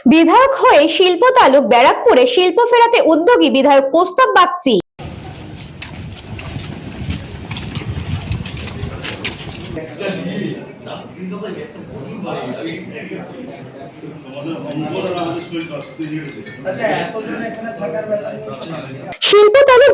বিধায়ক হয়ে শিল্প তালুক ব্যারাকপুরে শিল্প ফেরাতে উদ্যোগী বিধায়ক কৌস্তব বাগচি। শিল্প তালুক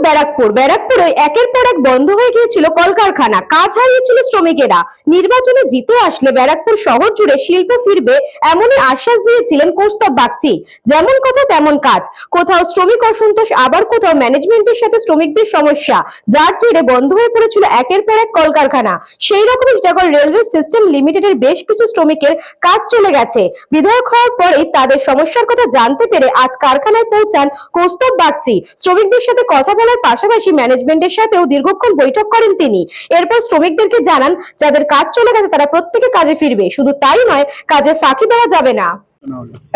ব্যারাকপুরে একের পর এক বন্ধ হয়ে গিয়েছিল কলকারখানা, কাজ হারিয়েছিল শ্রমিকেরা। নির্বাচনে জিতে আসলে ব্যারাকপুর শহর জুড়ে শিল্প ফিরবে এমনই আশ্বাস দিয়েছিলেন কৌস্তব বাগচি। যেমন কথা তেমন কাজ, কোথাও শ্রমিক অসন্তোষ, আবার কোথাও ম্যানেজমেন্টের সাথে শ্রমিকদের সমস্যা, যার জেরে বন্ধ হয়ে পড়েছিল একের পর এক কলকারখানা। সেই রকমই টিটাগড় রেলওয়ে সিস্টেম লিমিটেডের বেশ কিছু শ্রমিকের কাজ চলে গেছে। বিধায়ক হওয়ার পরেই তাদের সমস্যার কথা জানতে পেরে আজ কারখানায় পৌঁছান কৌস্তব বাগচি। শ্রমিকদের সাথে কথা বলার পাশাপাশি ম্যানেজমেন্টের সাথেও দীর্ঘক্ষণ বৈঠক করেন তিনি। এরপর শ্রমিকদেরকে জানান যাদের কাজ চলে গেছে তারা প্রত্যেকে কাজে ফিরবে, শুধু তাই নয়, কাজে ফাঁকি দেওয়া যাবে না।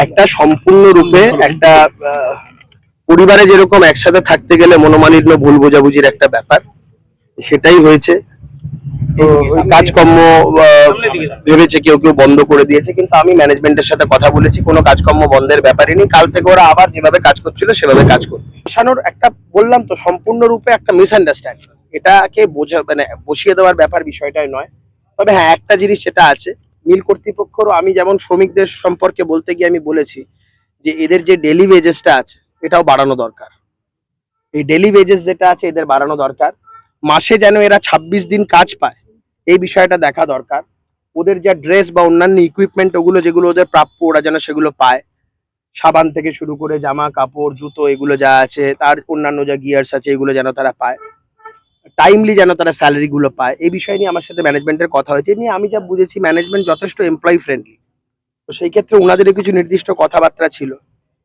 একটা সম্পূর্ণরূপে একটা পরিবারে যেরকম একসাথে থাকতে গেলে মনোমালিন্য, ভুল বোঝাবুঝির একটা ব্যাপার, সেটাই হয়েছে। তো কাজকর্ম ভেবেছে কেউ কেউ বন্ধ করে দিয়েছে, কিন্তু আমি ম্যানেজমেন্টের সাথে কথা বলেছি, কোনো কাজকর্ম বন্ধের ব্যাপারই নেই। কাল থেকে ওরা আবার যেভাবে কাজ করছিল সেভাবে কাজ করবে। বসানোর একটা বললাম তো, সম্পূর্ণরূপে একটা মিসআন্ডারস্ট্যান্ডিং, এটাকে বসিয়ে দেওয়ার ব্যাপার বিষয়টাই নয়। তবে হ্যাঁ, একটা জিনিস সেটা আছে, মিল কর্তৃপক্ষরও আমি যেমন শ্রমিকদের সম্পর্কে বলতে গিয়ে আমি বলেছি যে এদের যে ডেলি ওয়েজেসটা আছে এটাও বাড়ানো দরকার। এই ডেলি ওয়েজেস যেটা আছে এদের বাড়ানো দরকার। মাসে যেন এরা 26 দিন কাজ পায় এই বিষয়টা দেখা দরকার। ওদের যা ড্রেস বা অন্যান্য ইকুইপমেন্ট ওগুলো যেগুলো ওদের প্রাপ্য ওরা যেন সেগুলো পায়। সাবান থেকে শুরু করে জামা কাপড় জুতো এগুলো যা আছে, তার অন্যান্য যা গিয়ার্স আছে এগুলো যেন তারা পায়। টাইমলি যেন তারা স্যালারি গুলো পায়। এই বিষয় নিয়ে আমার সাথে ম্যানেজমেন্টের কথা হয়েছে। নিয়ে আমি যা বুঝেছি ম্যানেজমেন্ট যথেষ্ট এমপ্লয়ি ফ্রেন্ডলি, তো সেই ক্ষেত্রে ওনাদেরও কিছু নির্দিষ্ট কথাবার্তা ছিল।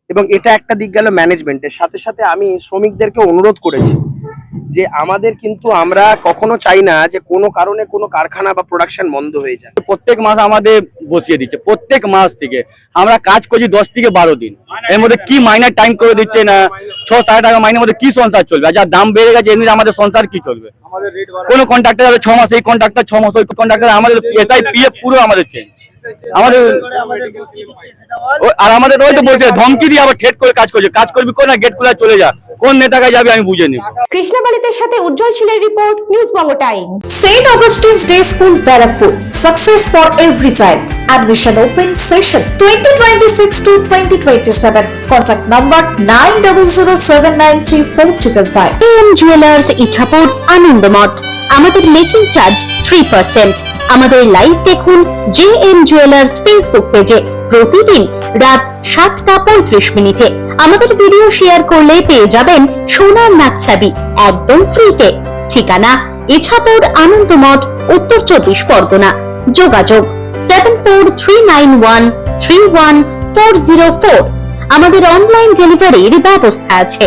এবং এটা একটা দিক গেল ম্যানেজমেন্টের। সাথে সাথে আমি শ্রমিকদেরকে অনুরোধ করেছি যে আমাদের কিন্তু আমরা কখনো চাই না যে কোনো কারণে কোনো কারখানা বা প্রোডাকশন বন্ধ হয়ে যায়। প্রত্যেক মাস আমাদের বসিয়ে দিচ্ছে, প্রত্যেক মাস থেকে আমরা কাজ করছি 10 থেকে 12 দিন, এর মধ্যে কি মাইনার টাইম করে দিচ্ছে না, 6-7 টাকা মাইনের মধ্যে কি সংসার চলবে? আর যা দাম বেড়ে গেছে এমনি আমাদের সংসার কি চলবে? কোনো কন্ট্রাক্টর 6 মাস, এই কন্ট্রাক্টর 6 মাস, ওই কন্ট্রাক্টর, আমাদের এসআই পিএফ পুরো আমাদের চেঞ্জ। আমাদের আর আমাদের ওই তো বলছে ধমকি দিয়ে আবার ঠেট করে কাজ করছে, কাজ করবি কোন না, গেট খোলা চলে যা, কোন নেতাকে যাবে আমি বুঝে নিব। কৃষ্ণাবালিতের সাথে উজ্জ্বল শিলের report, news Banga time. St. Augustine's Day School, Barrackpur. Success for every child. Admission open session 2026 to 2027. Contact number 9007934555. AM Jewelers Ichhapur, Anandamath. আমাদের মেকিং চার্জ 3%। আমাদের লাইভ দেখুন JM Jewelers ফেসবুক পেজে প্রতিদিন রাত 7:35 আমাদের ভিডিও শেয়ার করলে পেয়ে যাবেন সোনার নাকছাবি একদম ফ্রিতে। ঠিকানা ইছাপুর, আনন্দমঠ, উত্তর 24 পরগনা। যোগাযোগ 7439131404। আমাদের অনলাইন ডেলিভারির ব্যবস্থা আছে।